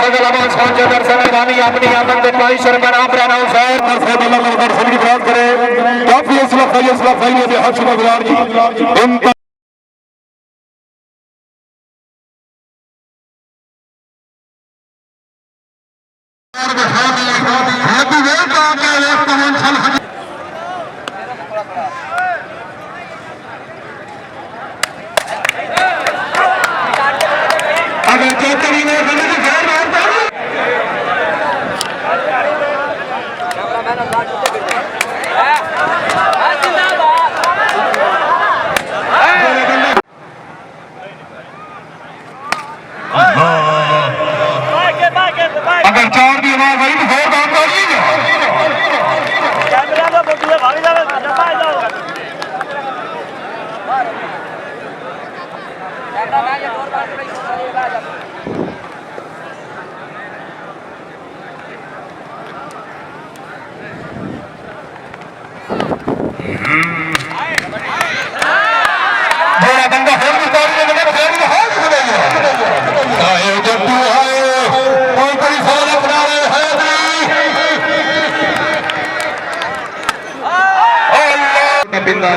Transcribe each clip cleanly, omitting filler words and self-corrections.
अगला सोच दर्शन रानी अपनी आमन के पाई शर्मा नाम रहना सर दर्शन अल्लाह दर्शन की बात करे काफी असला भाई ने हक शुभ गुजार जी अगर चार की आवाज आई तो फिर काम करिएगा कैमरा तो बोलिए भाग जाओ जमा जाओ कैमरा मैन ये और बात नहीं सुनेगा जब बड़ा बंदा हो भी तो ये लगे फिर भी हाथ खुलेगा आए जब तू आए कोई बड़ी फौज अपना रहे हैं अल्लाह का बिंदा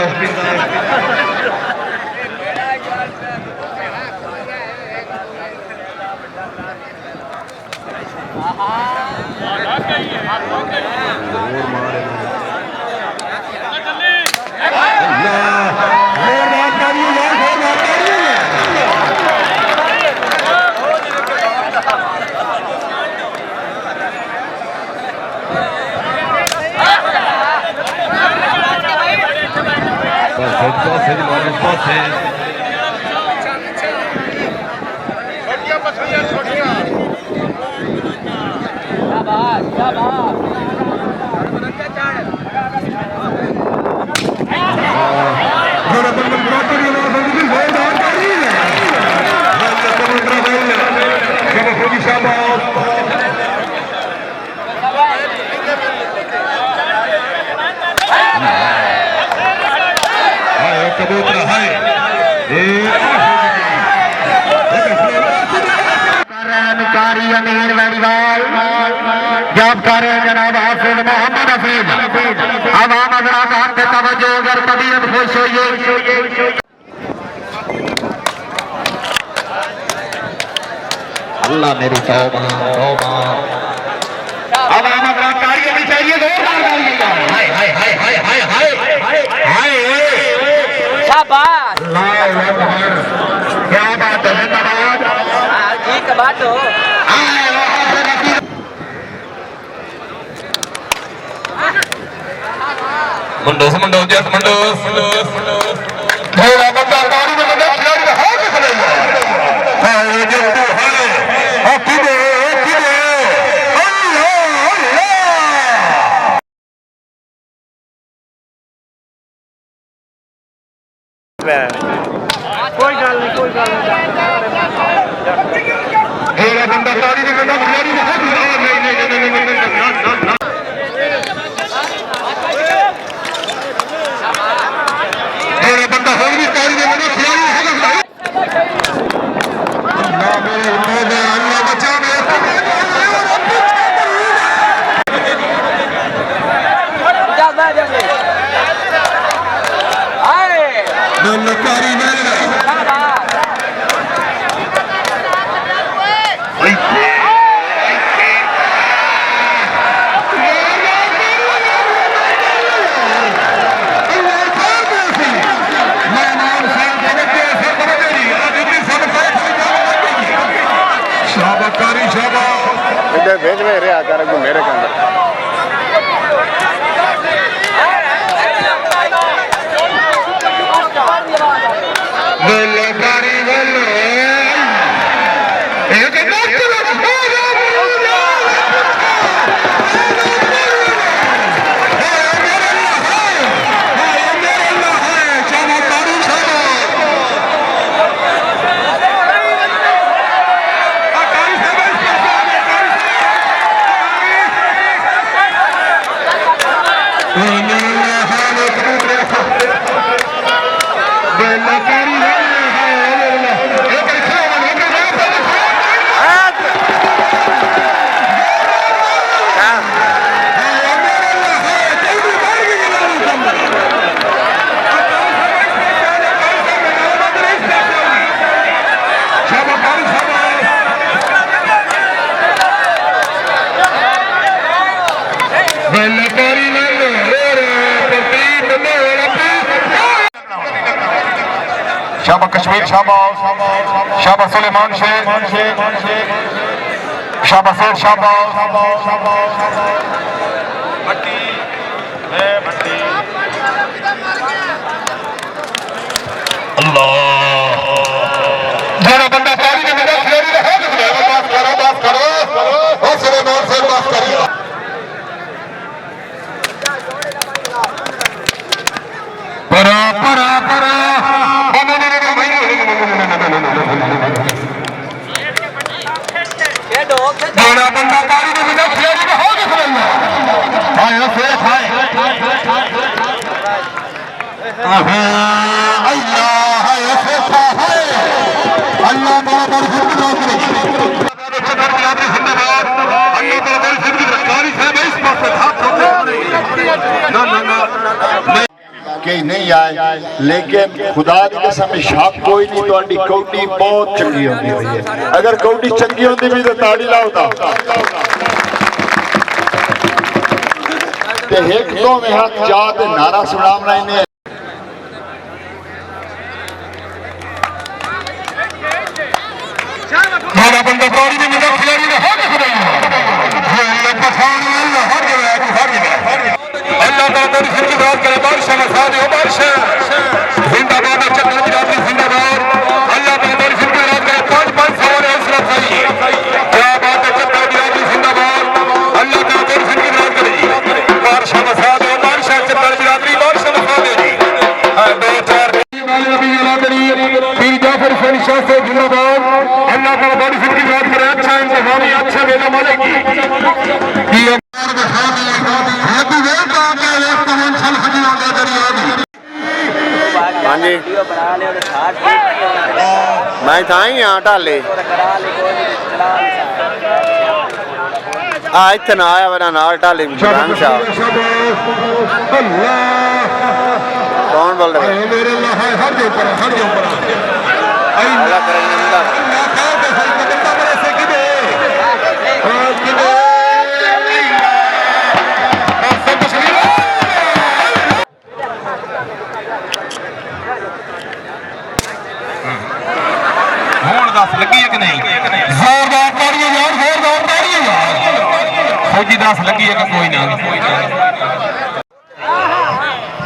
अमीर वेरीवाल जब करे जनाब हाफिज मोहम्मद हफीज आवाम हजरात पे तवज्जो अगर तबीयत खुश होइए अल्लाह मेरी तौबा तौबा आवाम हजरात तालियां भी चाहिए जोरदार तालियां हाय हाय हाय हाय हाय हाय हाय शाबाश अल्लाह अकबर क्या बात है जिंदाबाद हां जी क्या बात हो मंडोस मंडोस जस मंडोस थोड़ा बंदा गाड़ी में बंदा खिलाड़ी का हाथ खड़ेगा हाय जो तू है ओ किदे अल्लाह अल्लाह कोई गल नहीं थोड़ा बंदा गाड़ी में बंदा खिलाड़ी का हाथ नहीं भेज रहे आकर मेरे के अंदर शाबाश कश्मीर शाबाश शाबाश सुलेमान शेख शाबाश शाबाश अल्लाह जरा बंदा पानी में मेरा खिलाड़ी है बस करो ओ सुलेमान से बात करिए परा परा परा जोड़ा बंदा पानी में मेरा खिलाड़ी है हो गया हाय से हाय अल्लाह हाय से हाय अल्लाह बराबर जिंदगी कई नहीं आए लेकिन खुदा की कसम शक कोई नहीं ਤੁਹਾਡੀ कौडी बहुत चंगी होती हुई है अगर कौडी चंगी होती भी तो ताड़ी लाओ ते एक तो में हाथ जा ते नारा सुनावना इन्हें मेरा बंदा कौड़ी में मेरा खिलाड़ी ने हो गया अल्लाह पठान अल्लाह हर जगह अल्लाह ताला तेरी जिंदगी राज करे बारिश में साथ हो बारिश जिंदाबाद चक्कर बिरादरी जिंदाबाद अल्लाह ताला तेरी जिंदगी राज करे पांच सवार हौसला चाहिए क्या बात है चक्कर बिरादरी जिंदाबाद अल्लाह ताला तेरी जिंदगी राज करे बारिश में साथ हो बारिश चक्कर बिरादरी बारिश में साथ है जी दो चार वाले नबी अल्लाह तेरी पीर जाफर हुसैन शाह से जिंदाबाद अल्लाह ताला तेरी जिंदगी राज करे अच्छा इंतजाम अच्छा वेला मालिक की मैं था ही हाँ ढाले इतने ना आया मेरा नाल ढाले इमरान शाह कौन बोल रहे दस लगी है कि नहीं जोरदार ताड़ियां यार जोरदार ताड़ियां यार फौजी दस लगी है कि कोई ना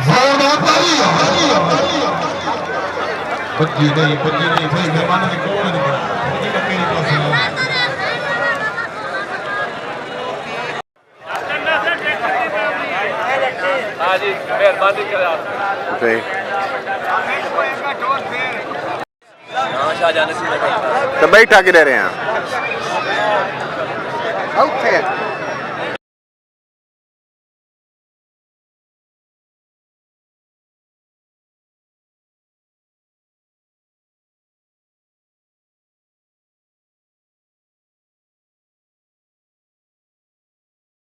जोरदार ताड़ियां बच्ची नहीं भाई मेहमान ने कौन नहीं फौजी का मेरे पास हां जी मेहरबानी करे आप तो बैठा कि रहे हैं